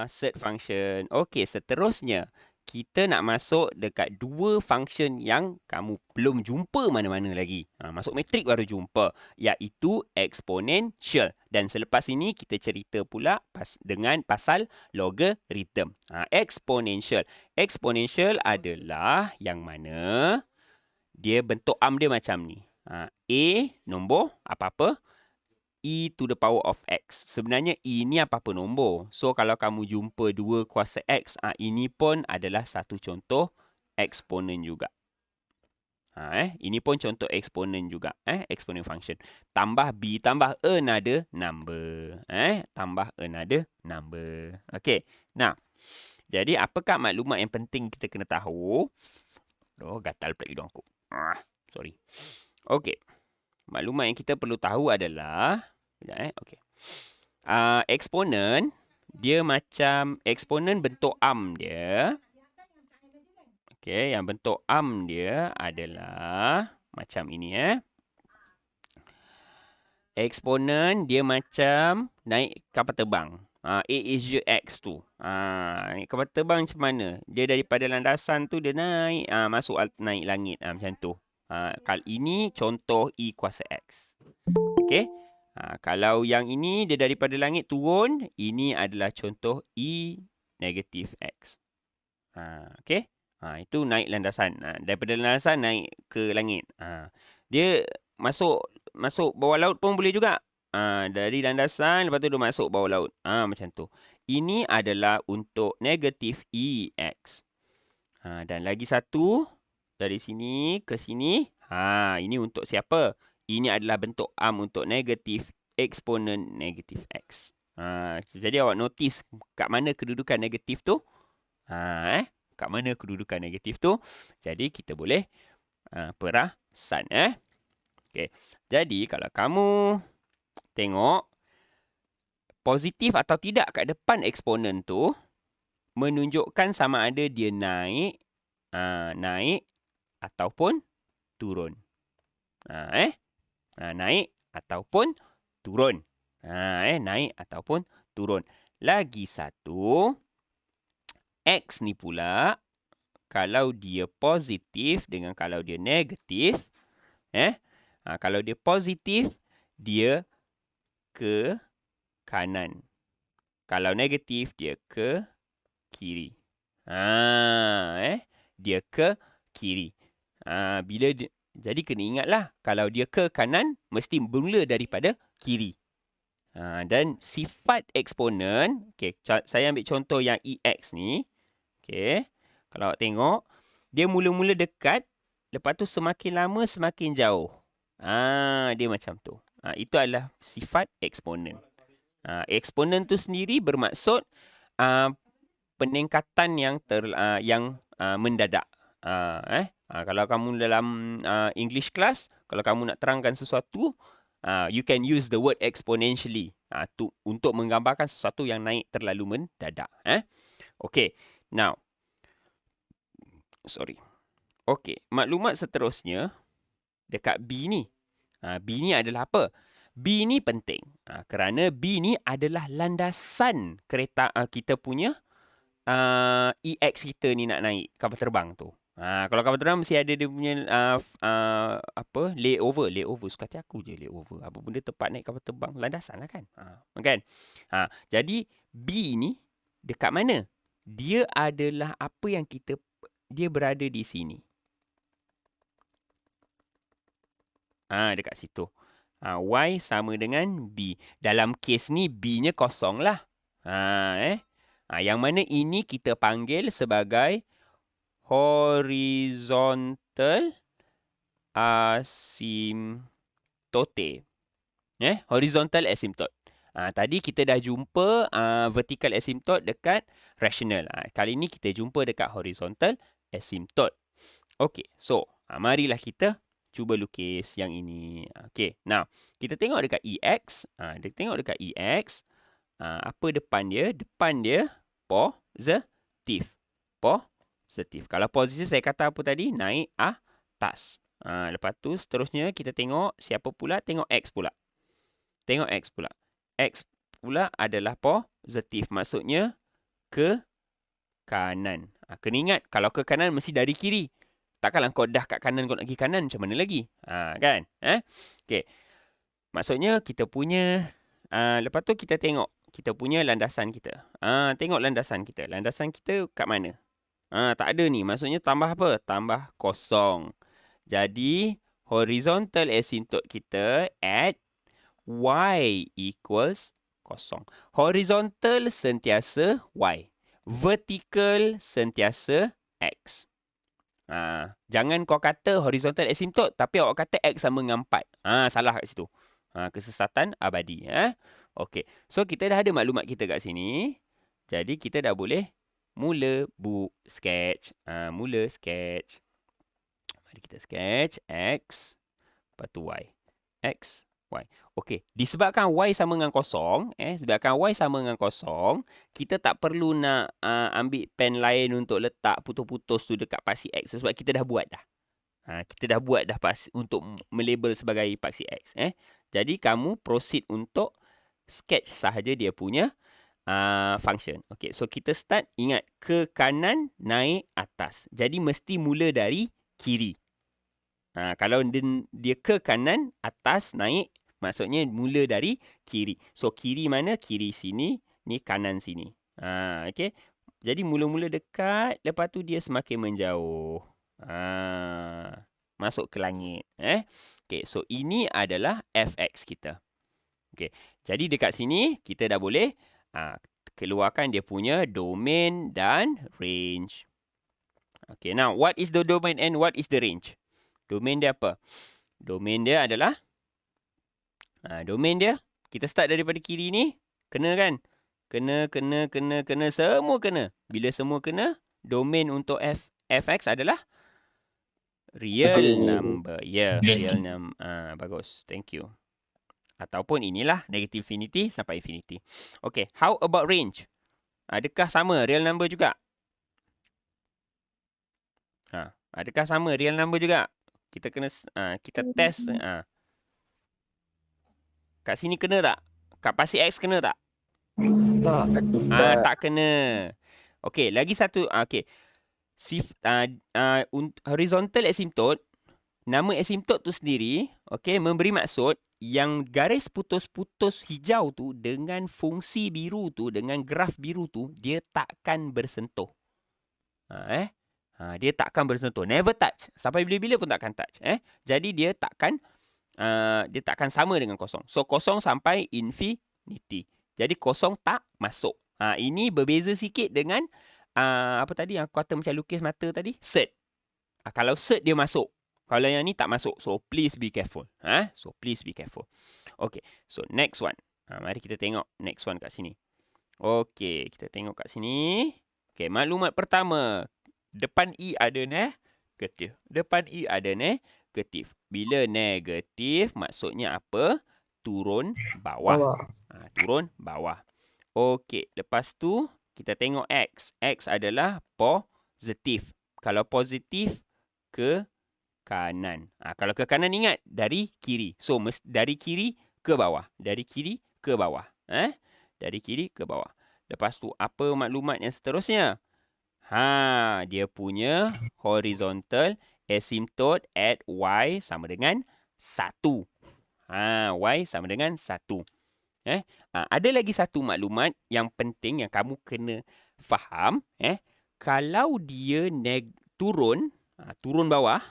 Set function. Okey, seterusnya kita nak masuk dekat dua function yang kamu belum jumpa mana-mana lagi. Masuk matrik baru jumpa, iaitu exponential. Dan selepas ini kita cerita pula dengan pasal logarithm. Exponential. Exponential adalah yang mana dia bentuk dia macam ni. A nombor apa-apa, e to the power of x. Sebenarnya e ni apa-apa nombor. So kalau kamu jumpa 2 kuasa x, ini pun adalah satu contoh eksponen juga. Ini pun contoh eksponen juga. Exponent function. Tambah b, tambah another number. Tambah another number. Okay. Nah, jadi apakah maklumat yang penting kita kena tahu? Gatal pula hidung aku. Sorry. Okay. Maklumat yang kita perlu tahu adalah okey. Eksponen dia macam eksponen bentuk dia. Okey, yang bentuk dia adalah macam ini Eksponen dia macam naik kapal terbang. A is je X tu. Naik kapal terbang macam mana? Dia daripada landasan tu dia naik, masuk naik langit macam tu. Kali ini contoh E kuasa X. Okey. Kalau yang ini dia daripada langit turun, ini adalah contoh E negatif X. Okey. Itu naik landasan. Daripada landasan naik ke langit. Dia masuk bawah laut pun boleh juga. Dari landasan lepas tu dia masuk bawah laut. Macam tu. Ini adalah untuk negatif EX. Dan lagi satu dari sini ke sini. Ini untuk siapa? Ini adalah bentuk untuk negatif eksponen negatif X. Jadi awak notice kat mana kedudukan negatif tu? Kat mana kedudukan negatif tu? Jadi kita boleh perasan. Okay. Jadi kalau kamu tengok positif atau tidak kat depan eksponen tu menunjukkan sama ada dia naik ataupun turun. Naik ataupun turun. Naik ataupun turun. Lagi satu, X ni pula, kalau dia positif dengan kalau dia negatif, kalau dia positif, dia ke kanan. Kalau negatif, dia ke kiri. Dia ke kiri. Bila dia, jadi kena ingatlah, kalau dia ke kanan, mesti bermula daripada kiri. Dan sifat eksponen, okay, saya ambil contoh yang EX ni. Okay, kalau awak tengok, dia mula-mula dekat, lepas tu semakin lama semakin jauh. Dia macam tu. Itu adalah sifat eksponen. Eksponen tu sendiri bermaksud peningkatan yang mendadak. Kalau kamu dalam English class, kalau kamu nak terangkan sesuatu, you can use the word exponentially untuk menggambarkan sesuatu yang naik terlalu mendadak. Okay, now. Sorry. Okay, maklumat seterusnya dekat B ni. B ni adalah apa? B ni penting. Kerana B ni adalah landasan kereta kita punya EX kita ni nak naik kapal terbang tu. Kalau kapal terbang mesti ada dia punya layover suka hati aku je layover. Apa benda tempat naik kapal terbang, landasan lah kan. Kan? Jadi B ni dekat mana? Dia adalah apa yang dia berada di sini. Dekat situ. Y sama dengan B. Dalam kes ni B-nya kosong lah. Yang mana ini kita panggil sebagai horizontal asymptote. Horizontal asymptote. Tadi kita dah jumpa vertical asymptote dekat rational. Kali ni kita jumpa dekat horizontal asymptote. Okay, so marilah kita cuba lukis yang ini. Okay, now kita tengok dekat EX. Apa depan dia? Depan dia positif. Kalau positif saya kata apa tadi? Naik atas. Lepas tu seterusnya kita tengok siapa pula? Tengok X pula. X pula adalah positif. Maksudnya ke kanan. Kena ingat, kalau ke kanan mesti dari kiri. Takkanlah kau dah kat kanan, kau nak pergi kanan, macam mana lagi? Kan? Okay. Maksudnya kita punya, lepas tu kita tengok kita punya landasan kita. Tengok landasan kita. Landasan kita kat mana? Tak ada ni. Maksudnya tambah apa? Tambah kosong. Jadi, horizontal asymptote kita at y equals kosong. Horizontal sentiasa y. Vertical sentiasa x. Jangan kau kata horizontal asymptote, tapi awak kata x sama dengan 4. Salah kat situ. Kesesatan abadi. Okey. So, kita dah ada maklumat kita kat sini. Jadi, kita dah boleh mula sketch. Mula sketch. Mari kita sketch x. Lepas tu y. X, y. Okey. Disebabkan y sama dengan kosong. Sebabkan y sama dengan kosong. Kita tak perlu nak ambil pen lain untuk letak putus-putus tu dekat paksi x. Sebab kita dah buat dah. Kita dah buat dah untuk melabel sebagai paksi x. Jadi, kamu proceed untuk sketch sahaja dia punya function. Okay, so kita start, ingat, ke kanan, naik, atas. Jadi, mesti mula dari kiri. Kalau dia ke kanan, atas, naik, maksudnya mula dari kiri. So, kiri mana? Kiri sini, ni kanan sini. Okay. Jadi, mula-mula dekat, lepas tu dia semakin menjauh. Masuk ke langit. Okay, so ini adalah fx kita. Okay, jadi dekat sini kita dah boleh keluarkan dia punya domain dan range. Okay, now what is the domain and what is the range? Domain dia apa? Domain dia adalah domain dia, kita start daripada kiri ni, kena kan? Kena, semua kena. Bila semua kena, domain untuk fx adalah real number. Real number. Bagus. Thank you. Ataupun inilah negative infinity sampai infinity. Okay, how about range? Adakah sama real number juga? Adakah sama real number juga? Kita kena kita test. Kat sini kena tak? Kat pasi x kena tak? Tak kena. Okay, lagi satu. Okay. Horizontal asymptote, nama asymptote tu sendiri, okay, memberi maksud yang garis putus-putus hijau tu dengan fungsi biru tu, dengan graf biru tu, dia takkan bersentuh. Dia takkan bersentuh. Never touch. Sampai bila-bila pun takkan touch. Jadi dia takkan sama dengan kosong. So, kosong sampai infinity. Jadi, kosong tak masuk. Ini berbeza sikit dengan apa tadi yang aku kata macam lukis mata tadi? Cert. Kalau cert dia masuk. Kalau yang ni tak masuk. So, please be careful. So, please be careful. Okay. So, next one. Mari kita tengok next one kat sini. Okay. Kita tengok kat sini. Okay. Maklumat pertama. Depan I ada negatif. Depan I ada negatif. Bila negatif, maksudnya apa? Turun bawah. Turun bawah. Okay. Lepas tu, kita tengok X. X adalah positif. Kalau positif, ke kanan. Kalau ke kanan, ingat, dari kiri. So, dari kiri ke bawah. Dari kiri ke bawah. Dari kiri ke bawah. Lepas tu, apa maklumat yang seterusnya? Dia punya horizontal asymptote at y sama dengan 1. Y sama dengan 1. Ada lagi satu maklumat yang penting yang kamu kena faham. Kalau dia turun bawah,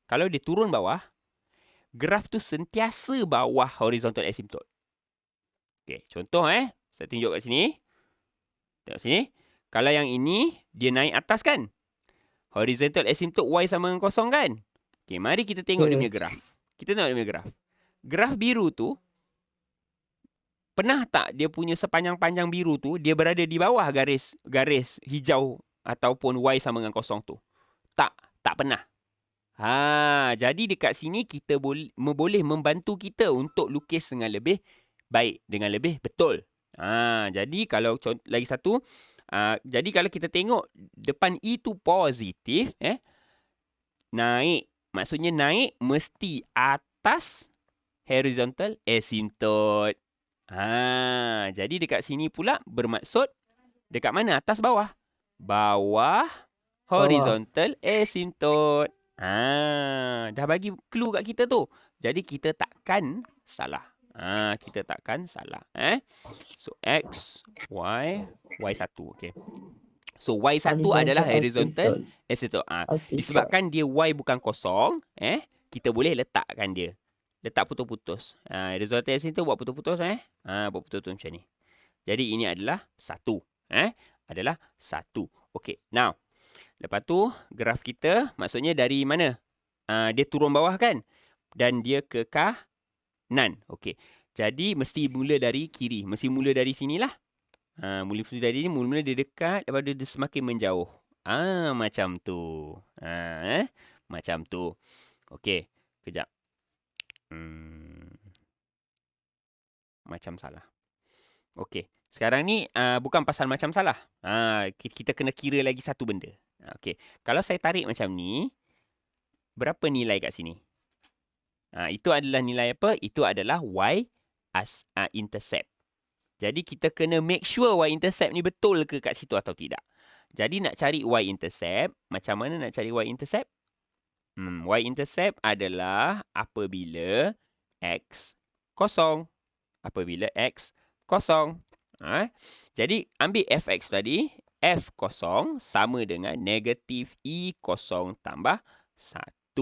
kalau dia turun bawah, graf tu sentiasa bawah horizontal asymptote. Okay, contoh saya tunjuk kat sini. Tengok sini. Kalau yang ini, dia naik atas kan? Horizontal asymptote y sama dengan kosong kan? Okay, mari kita tengok dia punya graf. Kita tengok dia punya graf. Graf biru tu, pernah tak dia punya sepanjang-panjang biru tu, dia berada di bawah garis hijau ataupun y sama dengan kosong tu? Tak pernah. Jadi dekat sini kita boleh membantu kita untuk lukis dengan lebih baik, dengan lebih betul. Jadi kalau lagi satu, jadi kalau kita tengok depan I tu positif, naik. Maksudnya naik mesti atas horizontal asymptote. Jadi dekat sini pula bermaksud dekat mana? Atas bawah? Bawah horizontal asymptote. Dah bagi clue kat kita tu. Jadi kita takkan salah. Kita takkan salah. So X, Y, Y1. Okay. So Y1 adalah horizontal asymptote. Disebabkan dia Y bukan kosong, kita boleh letakkan dia. Letak putus-putus. Horizontal asymptote buat putus-putus, buat putus-putus macam ni. Jadi ini adalah 1. Adalah 1. Okay, now. Lepas tu, graf kita maksudnya dari mana? Dia turun bawah kan? Dan dia ke kanan. Okay. Jadi, mesti mula dari kiri. Mesti mula dari sinilah. Mula dari ni, mula-mula dia dekat. Lepas tu, dia semakin menjauh. Macam tu. Macam tu. Okay. Kejap. Macam salah. Okay. Sekarang ni bukan pasal macam salah. Kita kena kira lagi satu benda. Okay. Kalau saya tarik macam ni, berapa nilai kat sini? Itu adalah nilai apa? Itu adalah Y intercept. Jadi kita kena make sure Y intercept ni betul ke kat situ atau tidak. Jadi nak cari Y intercept, macam mana nak cari Y intercept? Y intercept adalah apabila X kosong. Apabila X kosong. Jadi ambil fx tadi, f kosong sama dengan negatif E kosong tambah 1.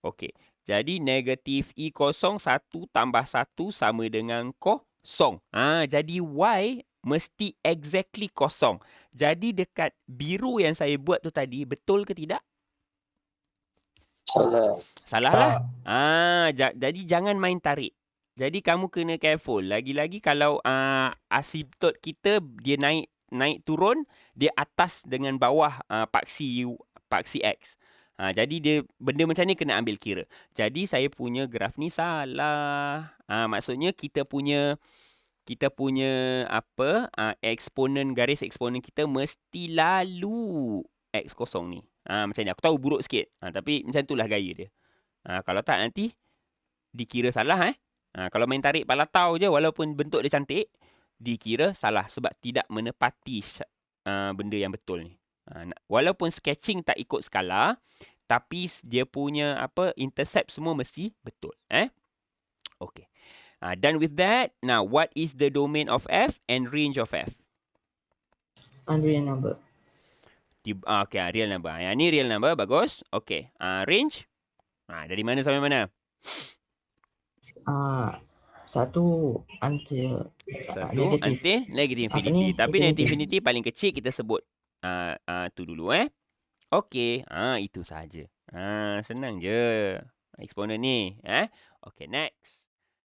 Okey. Jadi negatif E kosong 1 tambah 1 sama dengan kosong. Jadi Y mesti exactly kosong. Jadi dekat biru yang saya buat tu tadi, betul ke tidak? Salah. Salah lah. Jadi jangan main tarik. Jadi kamu kena careful. Lagi-lagi kalau asymptote kita dia naik turun, dia atas dengan bawah paksi X. Jadi dia benda macam ni kena ambil kira. Jadi saya punya graf ni salah. Maksudnya kita punya eksponen, garis eksponen kita mesti lalu X kosong ni. Macam ni. Aku tahu buruk sikit. Tapi macam itulah gaya dia. Kalau tak nanti dikira salah. Kalau main tarik palatau je, walaupun bentuk dia cantik, dikira salah sebab tidak menepati benda yang betul ni. Walaupun sketching tak ikut skala, tapi dia punya intercept semua mesti betul. Okay. Done with that. Now, what is the domain of F and range of F? Unreal number. Okay, real number. Yang ni real number, bagus. Okay. Range? Dari mana sampai mana? 1 until negative infinity. Tapi negative infinity paling kecil kita sebut tu dulu. Okay. Itu sahaja. Senang je. Eksponen ni. Okay, next.